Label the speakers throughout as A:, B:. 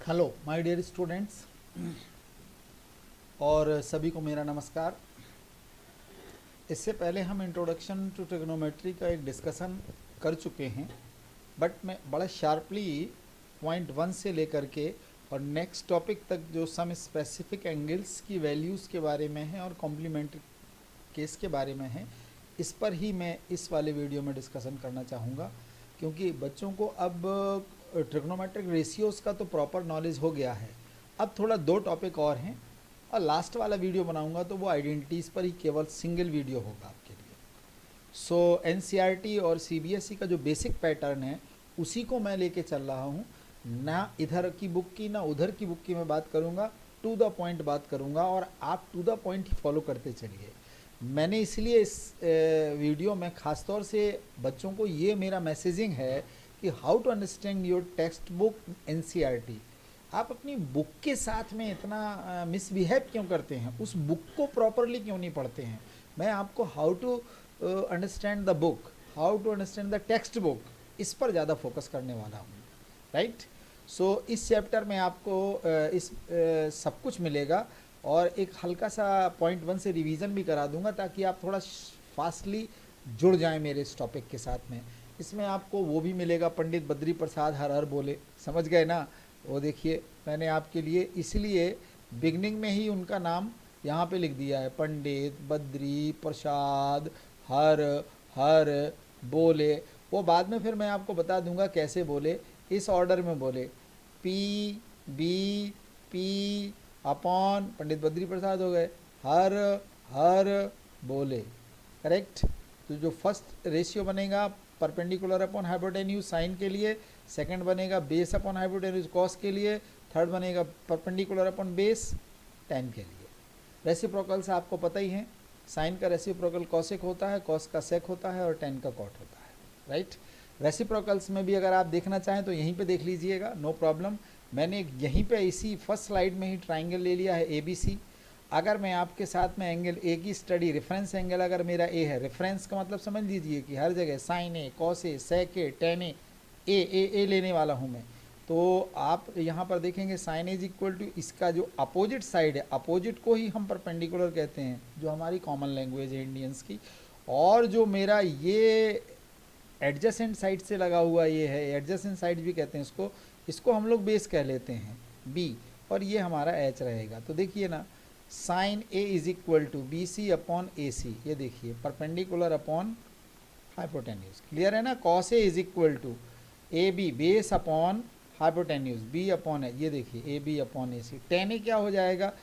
A: Hello my dear students और सभी को मेरा नमस्कार। इससे पहले हम इंट्रोडक्शन टू ट्रिग्नोमेट्री का एक डिस्कशन कर चुके हैं, बट मैं बड़ा शार्पली पॉइंट 1 से लेकर के और नेक्स्ट टॉपिक तक जो सम स्पेसिफिक एंगल्स की वैल्यूज़ के बारे में है और कॉम्प्लीमेंट्री केस के बारे में है, इस पर ही मैं इस वाले वीडियो में डिस्कशन करना चाहूँगा, क्योंकि बच्चों को अब ट्रिग्नोमेट्रिक रेशियोज़ का तो प्रॉपर नॉलेज हो गया है। अब थोड़ा दो टॉपिक और हैं और लास्ट वाला वीडियो बनाऊंगा तो वो आइडेंटिटीज़ पर ही केवल सिंगल वीडियो होगा आपके लिए। सो एनसीईआरटी और सीबीएसई का जो बेसिक पैटर्न है उसी को मैं लेके चल रहा हूँ। ना इधर की बुक की ना उधर की बुक की मैं बात करूँगा, टू द पॉइंट बात करूँगा और आप टू द पॉइंट ही फॉलो करते चलिए। मैंने इसलिए इस वीडियो में ख़ासतौर से बच्चों को ये मेरा मैसेजिंग है कि how to understand your text book NCERT. आप अपनी बुक के साथ में इतना मिसबिहेव क्यों करते हैं, उस बुक को प्रॉपरली क्यों नहीं पढ़ते हैं। मैं आपको how to understand the book, how to understand the text book, इस पर ज़्यादा फोकस करने वाला हूँ। राइट। सो इस चैप्टर में आपको इस सब कुछ मिलेगा और एक हल्का सा पॉइंट 1 से रिवीजन भी करा दूंगा ताकि आप थोड़ा फास्टली जुड़ जाएं मेरे इस टॉपिक के साथ में। इसमें आपको वो भी मिलेगा, पंडित बद्री प्रसाद हर हर बोले, समझ गए ना। वो देखिए मैंने आपके लिए इसलिए बिगनिंग में ही उनका नाम यहाँ पे लिख दिया है, पंडित बद्री प्रसाद हर हर बोले। वो बाद में फिर मैं आपको बता दूंगा कैसे बोले, इस ऑर्डर में बोले, पी बी पी अपॉन पंडित बद्री प्रसाद हो गए, हर हर बोले। करेक्ट। तो जो फर्स्ट रेशियो बनेगा परपेंडिकुलर अपॉन हाइपोटेन्यूज साइन के लिए, सेकंड बनेगा बेस अपॉन हाइपोटेन्यूज कॉस के लिए, थर्ड बनेगा परपेंडिकुलर अपॉन बेस टेन के लिए। रेसिप्रोकल्स आपको पता ही है, साइन का रेसिप्रोकल कॉसेक होता है, कॉस का सेक होता है और टेन का कॉट होता है। राइट। रेसिप्रोकल्स में भी अगर आप देखना चाहें तो यहीं पे देख लीजिएगा, नो प्रॉब्लम। मैंने यहीं पे इसी फर्स्ट स्लाइड में ही ट्राइंगल ले लिया है ABC। अगर मैं आपके साथ में एंगल ए की स्टडी, रेफरेंस एंगल अगर मेरा ए है, रेफरेंस का मतलब समझ लीजिए कि हर जगह साइन ए, कॉस ए, सेक ए, टेन ए लेने वाला हूँ मैं। तो आप यहाँ पर देखेंगे साइन इज इक्वल टू इसका जो अपोजिट साइड है, अपोजिट को ही हम परपेंडिकुलर कहते हैं, जो हमारी कॉमन लैंग्वेज है इंडियंस की। और जो मेरा ये एडजेसेंट साइड से लगा हुआ ये है, एडजेसेंट साइड भी कहते हैं इसको, इसको हम लोग बेस कह लेते हैं बी, और ये हमारा एच रहेगा। तो देखिए ना, sine A is equal to B C upon A C, ये देखिए परपेंडिकुलर अपॉन हाइपोटेन्यूज, क्लियर है ना। Cos A is equal to A B base upon hypotenuse B upon है, ये देखिए A B upon A C. Tan A क्या हो जाएगा,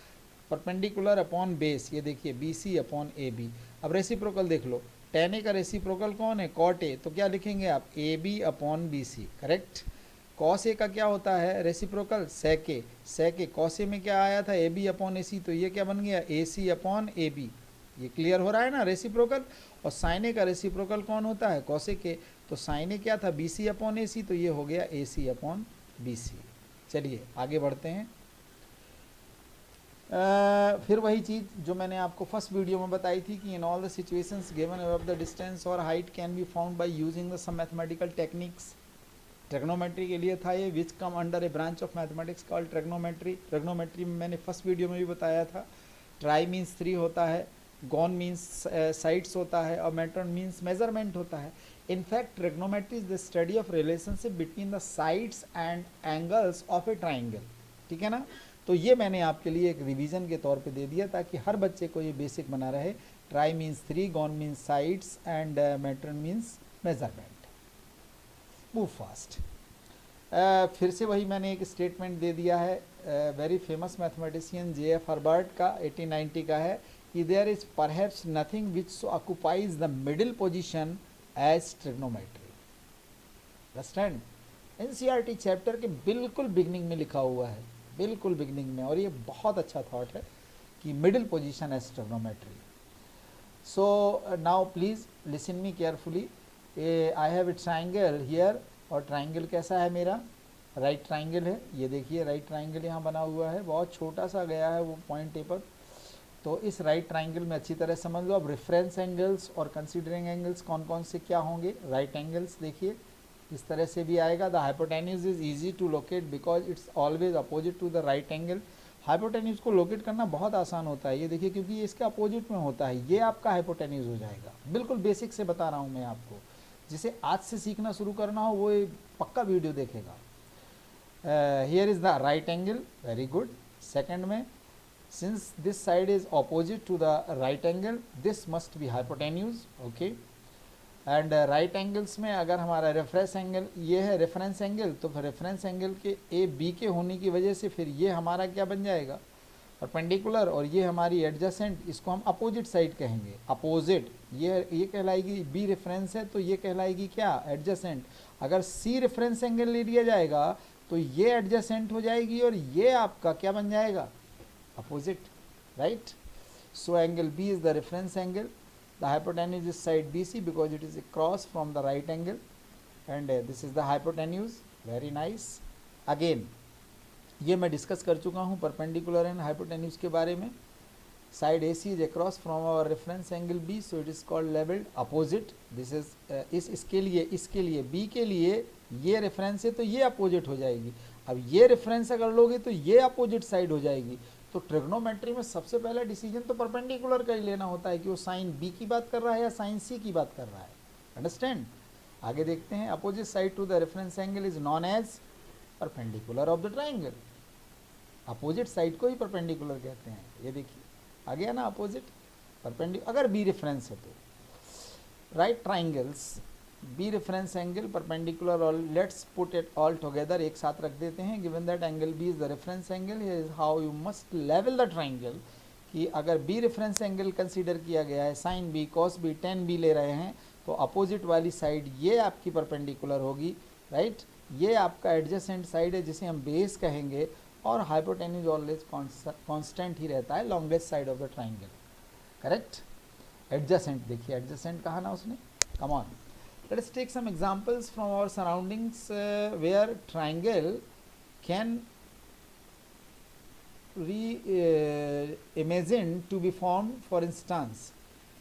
A: परपेंडिकुलर अपॉन बेस, ये देखिए B C upon A B. अब रेसिप्रोकल देख लो, टेन ए का रेसिप्रोकल कौन है, कॉट ए, तो क्या लिखेंगे आप, A B upon B C. Correct. Cos A का क्या होता है रेसिप्रोकल, सेक ए, सेक ए कॉस ए में क्या आया था, ए बी अपॉन ए सी, तो ये क्या बन गया, ए सी अपॉन ए बी। ये क्लियर हो रहा है ना रेसिप्रोकल। और साइन ए का रेसिप्रोकल कौन होता है, कॉसेक ए, तो साइन ए क्या था, बी सी अपॉन ए सी, तो ये हो गया ए सी अपॉन बी सी। चलिए आगे बढ़ते हैं। फिर वही चीज़ जो मैंने आपको फर्स्ट वीडियो में बताई थी कि in all the situations given above the distance और height can be found by using the sum mathematical techniques. Trigonometry के लिए था ये, which come under a branch of mathematics called trigonometry. Trigonometry में मैंने फर्स्ट वीडियो में भी बताया था, ट्राई मीन्स 3 होता है, गॉन मीन्स साइड्स होता है और मेट्रॉन मीन्स मेजरमेंट होता है। In fact trigonometry is the study of relationship between the sides and angles of A triangle. ठीक है ना। तो ये मैंने आपके लिए एक रिवीजन के तौर पे दे दिया ताकि हर बच्चे को ये बेसिक बना रहे। Tri means 3, gon means sides and metron means measurement. Move fast. फिर से वही मैंने एक स्टेटमेंट दे दिया है, very famous mathematician J.F. Herbert का 1890 का है कि there is perhaps nothing which occupies the middle position as trigonometry. Understand. NCERT chapter के बिल्कुल बिगनिंग में लिखा हुआ है, बिल्कुल बिगनिंग में, और ये बहुत अच्छा थॉट है कि middle position as trigonometry. So now please listen me carefully. I have a triangle here, और ट्राइंगल कैसा है मेरा, राइट ट्राइंगल है, ये देखिए राइट ट्राइंगल यहाँ बना हुआ है, बहुत छोटा सा गया है वो पॉइंट पेपर। तो इस राइट ट्राइंगल में अच्छी तरह समझ लो। अब रेफरेंस एंगल्स और कंसीडरिंग एंगल्स कौन कौन से क्या होंगे, राइट एंगल्स देखिए, इस तरह से भी आएगा। The hypotenuse is easy to locate because it's always opposite to the right angle. Hypotenuse को लोकेट करना बहुत आसान होता है, ये देखिए, क्योंकि ये इसके अपोजिट में होता है। ये आपका हाइपोटेन्यूज हो जाएगा। बिल्कुल बेसिक से बता रहा हूँ मैं आपको, जिसे आज से सीखना शुरू करना हो वो पक्का वीडियो देखेगा। Here is the right angle, very good. Second में, since this side is opposite to the right angle, this must be hypotenuse, okay. And right angles में अगर हमारा रेफरेंस एंगल ये है रेफरेंस एंगल, तो फिर रेफरेंस एंगल के ए B के होने की वजह से फिर ये हमारा क्या बन जाएगा, परपेंडिकुलर, और ये हमारी एडजेसेंट, इसको हम अपोजिट साइड कहेंगे। अपोजिट ये कहलाएगी, बी रेफरेंस है तो ये कहलाएगी क्या, एडजेसेंट। अगर सी रेफरेंस एंगल ले लिया जाएगा तो ये एडजेसेंट हो जाएगी और ये आपका क्या बन जाएगा, opposite, right. So angle B is the reference angle, the hypotenuse is side BC because it is across from the right angle, and this is the hypotenuse, very nice। again ये मैं डिस्कस कर चुका हूँ perpendicular and hypotenuse के बारे में। Side AC is across from our reference angle B, so it is called leveled opposite। this is इसके लिए B के लिए ये रेफरेंस है तो ये अपोजिट हो जाएगी। अब ये रेफरेंस अगर लोगे तो ये अपोजिट साइड हो जाएगी। तो ट्रिग्नोमेट्री में सबसे पहला डिसीजन तो परपेंडिकुलर का ही लेना होता है कि वो साइन बी की बात कर रहा है या साइन सी की बात कर रहा है, अंडरस्टैंड। आगे देखते हैं, opposite side to the reference angle is known as perpendicular of the triangle. Opposite side को ही परपेंडिकुलर कहते हैं। ये देखिए आ गया ना, अपोजिट परपेंडिकुलर अगर बी रेफरेंस है तो। Right triangles B reference angle perpendicular, और let's put it all together, एक साथ रख देते हैं। Given that angle B is the reference angle, here is how you must लेवल द ट्राइंगल। कि अगर बी रेफरेंस एंगल कंसीडर किया गया है, sine B cos B tan B ले रहे हैं, तो अपोजिट वाली साइड ये आपकी परपेंडिकुलर होगी, राइट। ये आपका एडजेसेंट साइड है जिसे हम बेस कहेंगे, और हाइपोटेन्यूज ऑलवेज कांस्टेंट ही रहता है, longest side of the triangle, correct. Adjacent देखिए, एडजेसेंट कहा ना उसने, come on. Let us take some examples from our surroundings where triangle can imagine to be formed। for instance,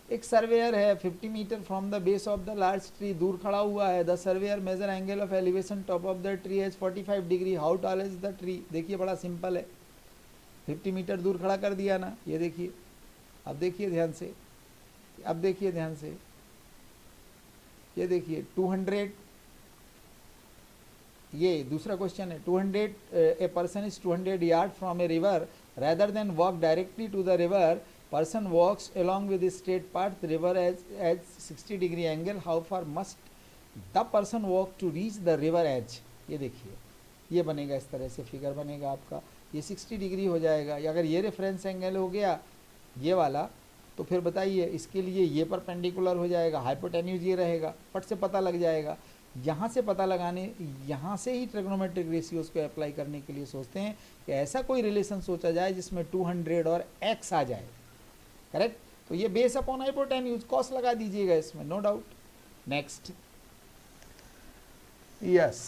A: एक surveyor है 50 metre from the base of the large tree, दूर खड़ा हुआ है। The surveyor measure angle of elevation top of the tree as 45 degree. How tall is the tree. देखिए बड़ा simple है, 50 metre दूर खड़ा कर दिया ना, ये देखिए। अब देखिए ध्यान से, अब देखिए ध्यान से, ये देखिए 200, ये दूसरा क्वेश्चन है। 200 a person is 200 yard from a river, rather than walk directly to the river, person walks along with straight path, river edge 60 degree angle, how far must the person walk to reach the river edge. ये देखिए ये बनेगा, इस तरह से figure बनेगा आपका, ये 60 डिग्री हो जाएगा। अगर ये रेफरेंस एंगल हो गया ये वाला, तो फिर बताइए इसके लिए ये परपेंडिकुलर हो जाएगा, हाइपोटेन्यूज ये रहेगा, फट से पता लग जाएगा। यहाँ से पता लगाने, यहाँ से ही ट्रिग्नोमेट्रिक रेशियोज को अप्लाई करने के लिए सोचते हैं कि ऐसा कोई रिलेशन सोचा जाए जिसमें 200 और x आ जाए, करेक्ट। तो ये बेस अपॉन हाइपोटेन्यूज, कॉस लगा दीजिएगा इसमें, no doubt. Next, yes,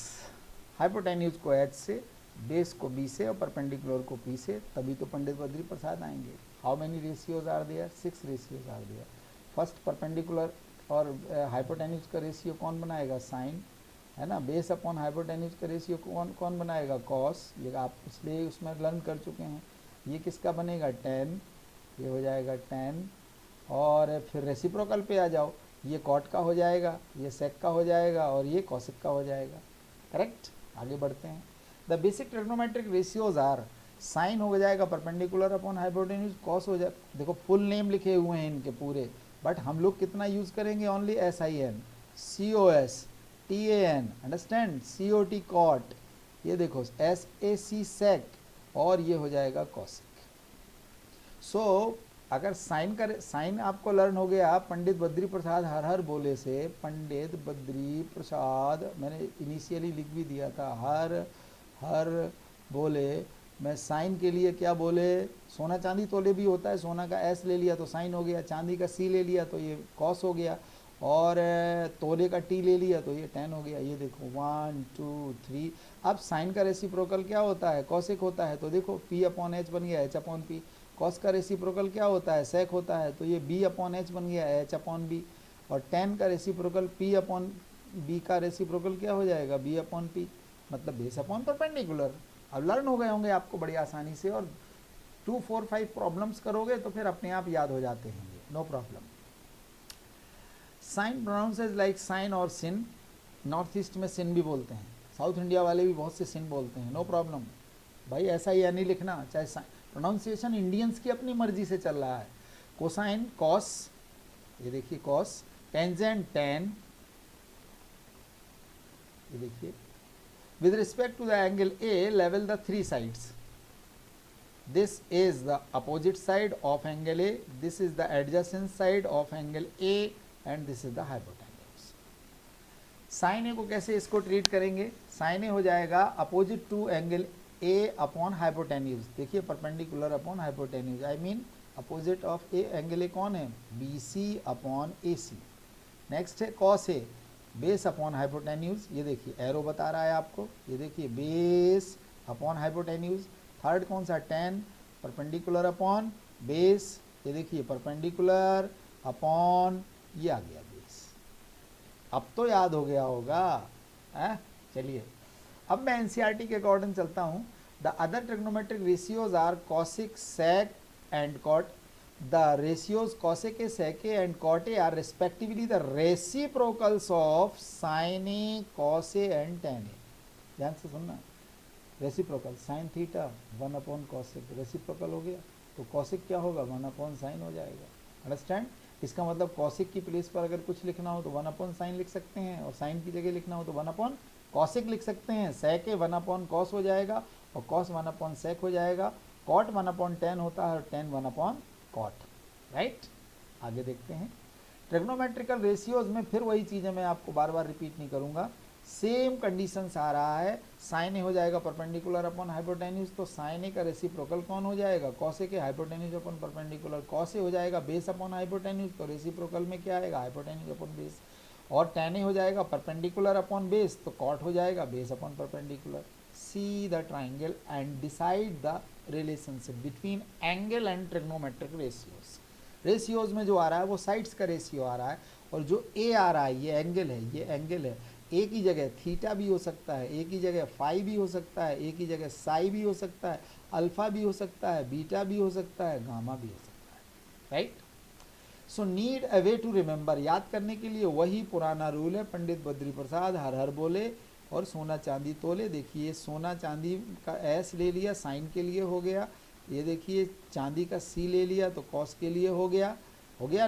A: hypotenuse को h से, बेस को b से और परपेंडिकुलर को p से, तभी तो पंडित बद्री प्रसाद आएंगे। How many ratios are there, 6 ratios are there. First perpendicular और हाइपोटेन्यूज का रेशियो कौन बनाएगा, साइन, है ना। बेस अपॉन हाइपोटेन्यूज का रेशियो कौन बनाएगा, कॉस। ये आप इसलिए उसमें लर्न कर चुके हैं। ये किसका बनेगा, tan, ये हो जाएगा tan। और फिर रेसिप्रोकल पे आ जाओ, ये कॉट का हो जाएगा, ये सेक का हो जाएगा, और ये कॉसिक का हो जाएगा, करेक्ट। आगे बढ़ते हैं। The basic trigonometric ratios are, sine हो जाएगा परपेंडिकुलर अपॉन हाइपोटेन्यूज, कॉस हो जाए, देखो फुल नेम लिखे हुए हैं इनके पूरे, बट हम लोग कितना यूज़ करेंगे, only SIN, COS, TAN, understand, COT cot, ये देखो SAC सेक, और ये हो जाएगा कॉसिक। सो अगर साइन आपको लर्न हो गया, पंडित बद्री प्रसाद हर हर बोले से, पंडित बद्री प्रसाद मैंने इनिशियली लिख भी दिया था, हर बोले। मैं साइन के लिए क्या बोले, सोना चांदी तोले भी होता है, सोना का S ले लिया तो साइन हो गया, चांदी का C ले लिया तो ये कॉस हो गया, और तोले का T ले लिया तो ये tan हो गया। ये देखो 1 2 3। अब साइन का रेसिप्रोकल क्या होता है, कॉसिक होता है, तो देखो P अपॉन H बन गया, H अपॉन P। कॉस का रेसिप्रोकल क्या होता है, सेक होता है, तो ये B अपॉन H बन गया, H अपॉन B। और tan का रेसिप्रोकल P अपॉन बी का रेसिप्रोकल क्या हो जाएगा, बी अपॉन पी, मतलब बेस अपॉन परपेंडिकुलर। अब लर्न हो गए होंगे आपको बड़ी आसानी से, और 2, 4, 5 प्रॉब्लम्स करोगे तो फिर अपने आप याद हो जाते हैं ये, no problem. Sine pronounces like sine और सिन, नॉर्थ ईस्ट में सिन भी बोलते हैं, साउथ इंडिया वाले भी बहुत से सिन बोलते हैं, नो प्रॉब्लम भाई, ऐसा ही नहीं लिखना, चाहे प्रोनाउंसिएशन इंडियंस की अपनी मर्जी से चल रहा है। कोसाइन कॉस, ये देखिए कॉस, टेंजेंट टेन, ये देखिए, with respect to the angle A, level the three sides. This is the opposite side of angle A, this is the adjacent side of angle A, and this is the hypotenuse. Sin A को कैसे इसको treat करेंगे, sin A हो जाएगा opposite to angle A upon hypotenuse, देखिए perpendicular upon hypotenuse, I mean opposite of A, angle A कौन है, BC अपॉन AC। नेक्स्ट है cos A, base upon hypotenuse, ये देखिए एरो बता रहा है आपको, ये देखिए बेस अपॉन हाइपोटेन्यूज। थर्ड कौन सा, टेन, परपेंडिकुलर अपॉन बेस, ये देखिए परपेंडिकुलर अपॉन, ये आ गया बेस। अब तो याद हो गया होगा है। चलिए अब मैं एनसीईआरटी के अकॉर्डिंग चलता हूँ। The other trigonometric ratios are cosec, sec and cot. The ratios cosec A, sec A and cot A are respectively the reciprocals of sin A, cos A and tan A। ध्यान से सुनना, reciprocal sine theta 1 upon cosec, reciprocal हो गया तो cosec क्या होगा, 1 upon sine हो जाएगा। अंडरस्टैंड, इसका मतलब कॉसेक की प्लेस पर अगर कुछ लिखना हो तो 1 अपॉन साइन लिख सकते हैं, और साइन की जगह लिखना हो तो 1 अपॉन कॉसेक लिख सकते हैं। सेक ए 1 अपॉन कॉस हो जाएगा, और कॉस 1 अपॉन सेक हो जाएगा। कॉट 1 अपॉन टेन होता है, और टेन 1 अपॉन कॉट, राइट। आगे देखते हैं ट्रिग्नोमेट्रिकल रेशियोज में, फिर वही चीज़ें मैं आपको बार बार रिपीट नहीं करूंगा, सेम कंडीशंस आ रहा है। साइन ए हो जाएगा परपेंडिकुलर अपॉन हाइपोटेन्यूज, तो साइन ए का रेसिप्रोकल कौन हो जाएगा, कॉस ए के, hypotenuse upon perpendicular. Cos A हो जाएगा बेस अपॉन हाइपोटेन्यूज, तो रेसिप्रोकल में क्या आएगा, हाइपोटेन्यूज अपॉन बेस। और टेन ए हो जाएगा परपेंडिकुलर अपॉन बेस, तो कॉट हो जाएगा base upon perpendicular. See the triangle and decide the relationship between angle and trigonometric ratios. Ratios में जो आ रहा है वो साइड्स का रेशियो आ रहा है, और जो ए आ रहा है ये एंगल है, ये एंगल है। ए की जगह थीटा भी हो सकता है, ए की जगह फाई भी हो सकता है, ए की जगह साई भी हो सकता है, अल्फा भी हो सकता है, बीटा भी हो सकता है, गामा भी हो सकता है, right. So need a way to remember, याद करने के लिए वही पुराना रूल है, पंडित बद्री प्रसाद हर हर बोले और सोना चांदी तोले। देखिए सोना चांदी का एस ले लिया, साइन के लिए हो गया, ये देखिए चांदी का सी ले लिया तो कॉस के लिए हो गया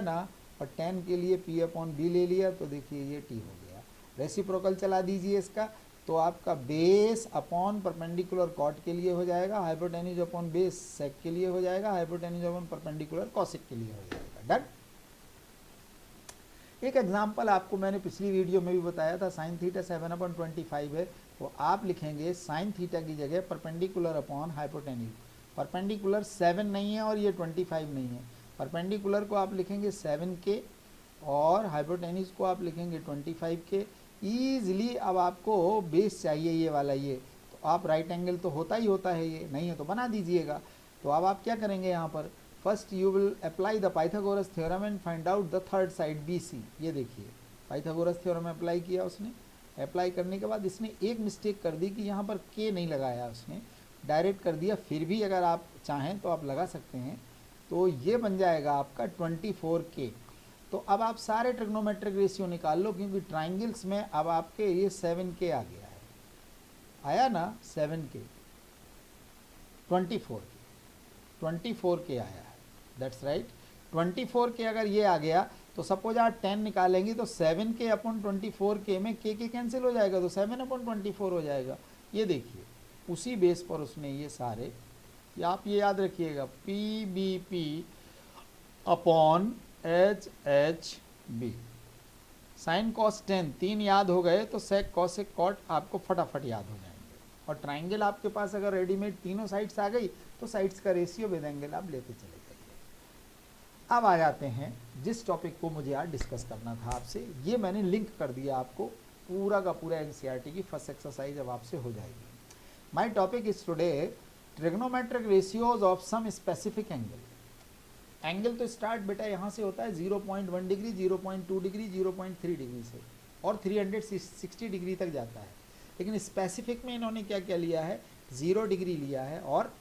A: ना, और टेन के लिए पी अपॉन बी ले लिया तो देखिए ये टी हो गया। रेसिप्रोकल चला दीजिए इसका, तो आपका बेस अपॉन परपेंडिकुलर कॉट के लिए हो जाएगा, हाइपोटेन्यूज अपॉन बेस सेक के लिए हो जाएगा, हाइपोटेन्यूज अपॉन परपेंडिकुलर कॉसिक के लिए हो जाएगा। डन। एक एग्जाम्पल आपको मैंने पिछली वीडियो में भी बताया था, साइन थीटा 7/25 है, तो आप लिखेंगे साइन थीटा की जगह परपेंडिकुलर अपॉन हाइपोटेन्यूज। परपेंडिकुलर 7 नहीं है और ये 25 नहीं है, परपेंडिकुलर को आप लिखेंगे 7 के और हाइपोटेन्यूज को आप लिखेंगे 25 के। ईजिली अब आपको बेस चाहिए ये वाला, ये तो आप राइट एंगल तो होता ही होता है, ये नहीं है तो बना दीजिएगा। तो अब आप क्या करेंगे यहाँ पर, first you will apply the Pythagoras theorem and find out the third side BC। ये देखिए पाइथागोरस थ्योरम अप्लाई किया उसने, अप्लाई करने के बाद इसने एक मिस्टेक कर दी कि यहाँ पर के नहीं लगाया, उसने डायरेक्ट कर दिया। फिर भी अगर आप चाहें तो आप लगा सकते हैं, तो ये बन जाएगा आपका 24K। तो अब आप सारे ट्रिग्नोमेट्रिक रेशियो निकाल लो, क्योंकि ट्राइंगल्स में अब आपके ये 7K आ गया है, आया ना 7K, 24K आया है, दैट्स राइट। 24K अगर ये आ गया तो सपोज आप 10 निकालेंगे तो 7K अपॉन 24K में के कैंसिल हो जाएगा, तो 7/24 हो जाएगा। ये देखिए उसी बेस पर उसने ये सारे, आप ये याद रखिएगा, PBP upon HHB। Sine cos 10 3 याद हो गए तो सेक कॉसेक कॉट आपको फटाफट याद हो जाएंगे। और ट्राइंगल आपके पास अगर रेडीमेड तीनों साइड्स आ गई तो साइड्स का रेशियो विद एंगल आप लेते चले जाइए। अब आ जाते हैं जिस टॉपिक को मुझे आज डिस्कस करना था आपसे, ये मैंने लिंक कर दिया आपको, पूरा का पूरा एनसीईआरटी की फर्स्ट एक्सरसाइज अब आपसे हो जाएगी। My topic is today trigonometric ratios of some specific angle. Angle तो स्टार्ट बेटा यहाँ से होता है 0.1 डिग्री, 0.2 डिग्री, 0.3 डिग्री से, और 360 डिग्री तक जाता है। लेकिन स्पेसिफिक में इन्होंने क्या क्या लिया है, 0 डिग्री लिया है और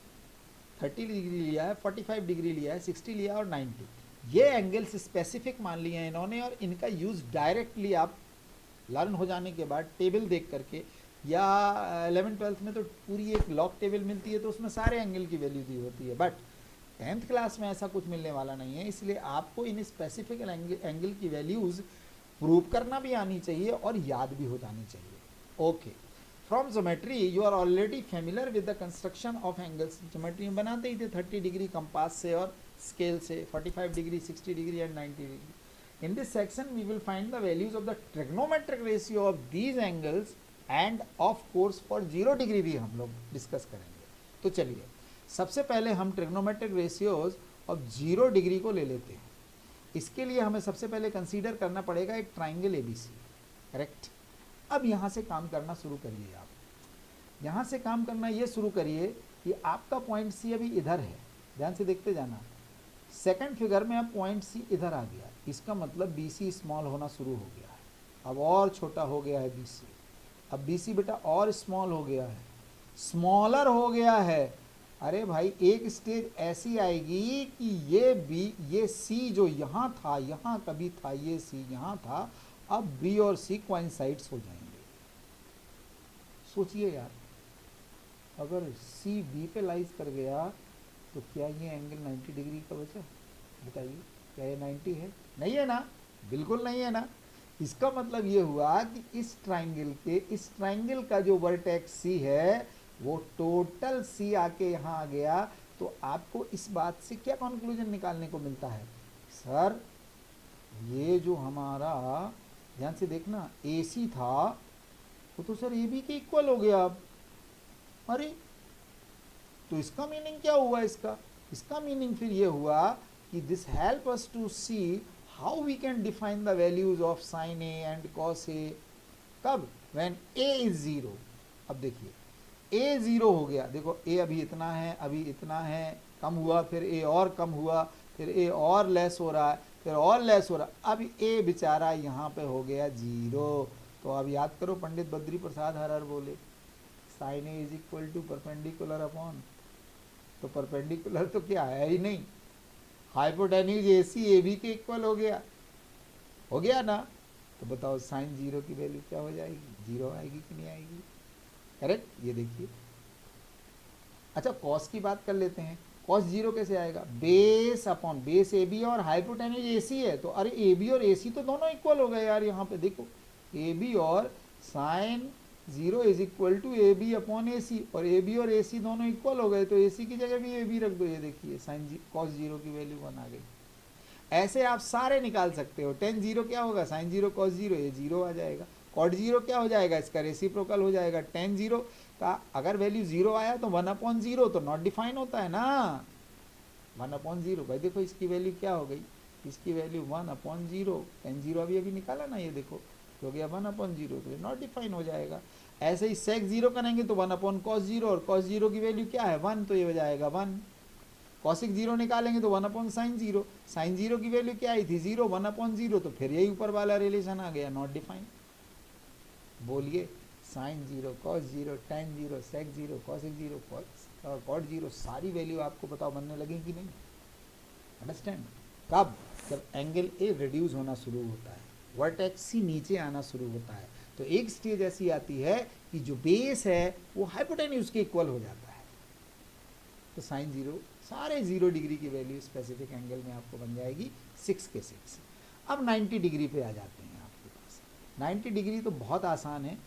A: 30 डिग्री लिया है, 45 डिग्री लिया है, 60 लिया और 90। ये एंगल्स स्पेसिफिक मान लिए हैं इन्होंने, और इनका यूज़ डायरेक्टली आप लर्न हो जाने के बाद टेबल देख करके, या 11th-12th में तो पूरी एक लॉग टेबल मिलती है तो उसमें सारे एंगल की वैल्यू दी होती है, बट 10th क्लास में ऐसा कुछ मिलने वाला नहीं है। इसलिए आपको इन स्पेसिफिक एंगल की वैल्यूज़ प्रूव करना भी आनी चाहिए और याद भी हो जानी चाहिए। Okay, from geometry you are already familiar with the construction of angles. Geometry में बनाते ही थे 30 डिग्री कंपास से और स्केल से, 45 degree, 60 degree and 90 degree. In this section we will find the values of the trigonometric ratio of these angles and of course for 0 degree भी हम लोग discuss करेंगे। तो चलिए सबसे पहले हम ट्रिग्नोमेट्रिक रेशियोज ऑफ 0 डिग्री को ले लेते हैं। इसके लिए हमें सबसे पहले कंसीडर करना पड़ेगा एक ट्राइंगल एबीसी, करेक्ट। अब यहाँ से काम करना शुरू करिए। आप यहाँ से काम करना ये शुरू करिए कि आपका पॉइंट सी अभी इधर है, ध्यान से देखते जाना। सेकंड फिगर में अब पॉइंट सी इधर आ गया, इसका मतलब बी सी स्मॉल होना शुरू हो गया है, अब और छोटा हो गया है बी सी। अब बी सी बेटा और स्मॉल हो गया है, स्मॉलर हो गया है। अरे भाई एक स्टेज ऐसी आएगी कि ये सी जो यहाँ था, यहाँ कभी था, ये सी यहाँ था, अब बी और सी कोइंसाइड्स हो जाएंगे। सोचिए यार, अगर सी बी पे लाइज कर गया तो क्या ये एंगल 90 डिग्री का बचा? बताइए, क्या ये 90 है? नहीं है ना, बिल्कुल नहीं है ना। इसका मतलब ये हुआ कि इस ट्राइंगल का जो वर्टेक्स सी है वो टोटल सी आके यहाँ आ गया। तो आपको इस बात से क्या कंक्लूजन निकालने को मिलता है? सर ये जो हमारा, ध्यान से देखना, ए सी था वो तो सर ए बी के इक्वल हो गया अब। अरे तो इसका मीनिंग क्या हुआ? इसका मीनिंग फिर ये हुआ कि this help us to see how we can define the values of sine A and cos A. कब? When A is 0। अब देखिए ए 0 हो गया, देखो ए अभी इतना है, अभी इतना है, कम हुआ, फिर ए और कम हुआ, फिर ए और लेस हो रहा है, फिर और लेस हो रहा है, अब ए बेचारा यहाँ पे हो गया 0। तो अब याद करो पंडित बद्री प्रसाद हर बोले, sine A is equal to perpendicular upon, तो परपेंडिकुलर तो क्या है ही नहीं, hypotenuse A C A B के इक्वल हो गया ना। तो बताओ साइन 0 की वैल्यू क्या हो जाएगी? 0 आएगी कि नहीं आएगी? करेक्ट। ये देखिए, अच्छा कॉस की बात कर लेते हैं। कॉस 0 कैसे आएगा? Base upon base A B और हाइपोटेन्यूज ए सी है, तो अरे ए बी और ए सी तो दोनों इक्वल हो गए यार। यहाँ पे देखो ए बी और sine 0 is equal to A B upon A C, और ए बी और ए सी दोनों इक्वल हो गए, तो ए सी की जगह भी ए बी रख दो। ये देखिए साइन कॉस 0 की वैल्यू 1 आ गई। ऐसे आप सारे निकाल सकते हो। टेन 0 क्या होगा? साइन 0 कॉस 0, ये 0 आ जाएगा। कॉट 0 क्या हो जाएगा? इसका रेसिप्रोकल हो जाएगा। टेन 0 का अगर वैल्यू 0 आया तो 1/0 तो नॉट डिफाइन होता है ना, 1/0। भाई देखो इसकी वैल्यू क्या हो गई? इसकी वैल्यू 1/0। टेन 0 अभी निकाला ना, ये देखो हो गया 1/0, तो नॉट डिफाइन हो जाएगा। ऐसे ही सेक 0 करेंगे तो 1/cos 0, और cos 0 की वैल्यू क्या है? 1, तो ये हो जाएगा 1। कॉसिक 0 निकालेंगे तो 1/sin 0, साइन 0 की वैल्यू क्या आई थी? 0, 1/0, तो फिर यही ऊपर वाला रिलेशन आ गया, नॉट डिफाइन। बोलिए, sign 0, cos 0, tan 0, sec 0, cosec 0, cot 0, सारी वैल्यू आपको बताओ बनने लगेगी कि नहीं? अंडरस्टैंड? कब? जब एंगल ए रिड्यूस होना शुरू होता है, वर्टेक्स सी नीचे आना शुरू होता है, तो एक स्टेज ऐसी आती है कि जो बेस है वो हाइपोटेन्यूज के इक्वल हो जाता है। तो साइन 0, सारे 0 डिग्री की वैल्यू स्पेसिफिक एंगल में आपको बन जाएगी 6 के 6। अब 90 डिग्री पे आ जाते हैं आपके पास। 90 डिग्री तो बहुत आसान है,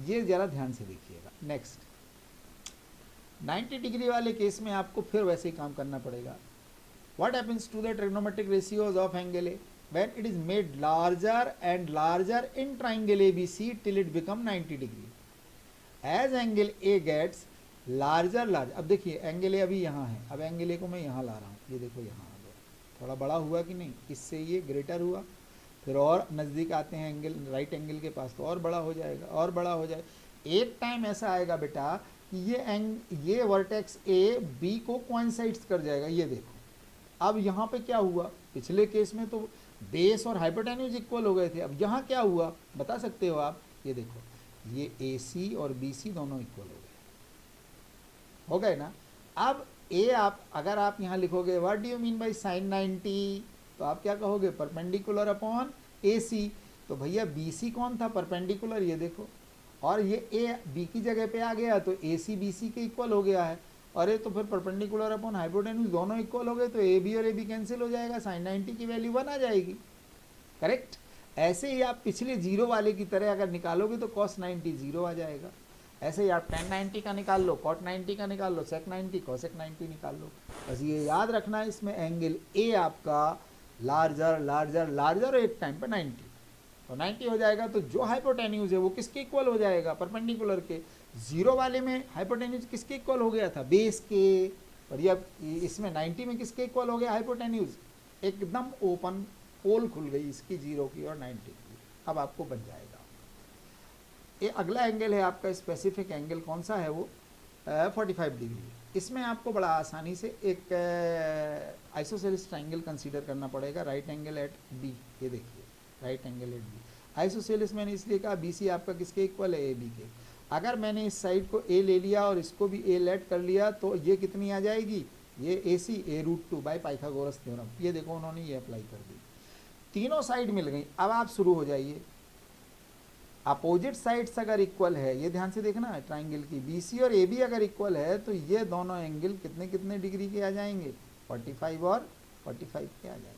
A: ये ज़रा ध्यान से देखिएगा। नेक्स्ट 90 डिग्री वाले केस में आपको फिर वैसे ही काम करना पड़ेगा। What happens to the trigonometric ratios of angle A when it is made larger and larger in triangle ABC till it become 90 degree? As angle A gets larger, अब देखिए एंगल ए अभी यहाँ है, अब एंगल ए को मैं यहाँ ला रहा हूँ, ये देखो यहाँ आ गया, थोड़ा बड़ा हुआ कि नहीं? इससे ये ग्रेटर हुआ, फिर और नज़दीक आते हैं एंगल राइट एंगल के पास तो और बड़ा हो जाएगा, और बड़ा हो जाएगा। एक टाइम ऐसा आएगा बेटा कि ये वर्टेक्स ए बी को कोइंसाइड्स कर जाएगा। ये देखो अब यहाँ पे क्या हुआ? पिछले केस में तो बेस और हाइपोटेन्यूज इक्वल हो गए थे। अब यहाँ क्या हुआ बता सकते हो आप, ये देखो ये AC और BC दोनों इक्वल हो गए ना। अब ए आप अगर आप यहाँ लिखोगे what do you mean by sign 90, तो आप क्या कहोगे परपेंडिकुलर अपॉन AC। तो भैया BC कौन था परपेंडिकुलर, ये देखो, और ये ए बी की जगह पे आ गया तो AC BC के इक्वल हो गया है। अरे तो फिर परपेंडिकुलर अपॉन हाइपोटेन्यूज दोनों इक्वल हो गए तो AB और AB कैंसिल हो जाएगा, साइन 90 की वैल्यू 1 आ जाएगी। करेक्ट। ऐसे ही आप पिछले जीरो वाले की तरह अगर निकालोगे तो cos 90 जीरो आ जाएगा। ऐसे ही आप tan 90 का निकाल लो, cot 90 का निकाल लो, sec 90 cosec 90 निकाल लो। बस ये याद रखना है इसमें एंगल ए आपका लार्जर लार्जर लार्जर एक टाइम पर 90, तो 90 हो जाएगा। तो जो हाइपोटेन्यूज है वो किसके इक्वल हो जाएगा, परपेंडिकुलर के। जीरो वाले में हाइपोटेन्यूज किसके इक्वल हो गया था, बेस के। और ये इसमें 90 में किसके इक्वल हो गया हाइपोटेन्यूज, एकदम ओपन पोल खुल गई इसकी जीरो की और 90 की। अब आपको बन जाएगा। ये अगला एंगल है आपका स्पेसिफिक एंगल, कौन सा है वो 45 डिग्री। इसमें आपको बड़ा आसानी से एक आइसोसेलेस ट्राइंगल कंसीडर करना पड़ेगा, राइट एंगल एट बी। ये देखिए right angle at B. Isosceles मैंने इसलिए कहा BC आपका किसके इक्वल है, AB के। अगर मैंने इस साइड को A ले लिया और इसको भी A लेट कर लिया तो ये कितनी आ जाएगी, ये AC A√2 by Pythagoras theorem. ये देखो उन्होंने ये अप्लाई कर दी, तीनों साइड मिल गई। अब आप शुरू हो जाइए। अपोजिट साइड्स अगर इक्वल है, ये ध्यान से देखना है ट्राइंगल की, BC और AB अगर इक्वल है तो ये दोनों एंगल कितने कितने डिग्री के आ जाएंगे, 45 और 45 के आ जाएंगे।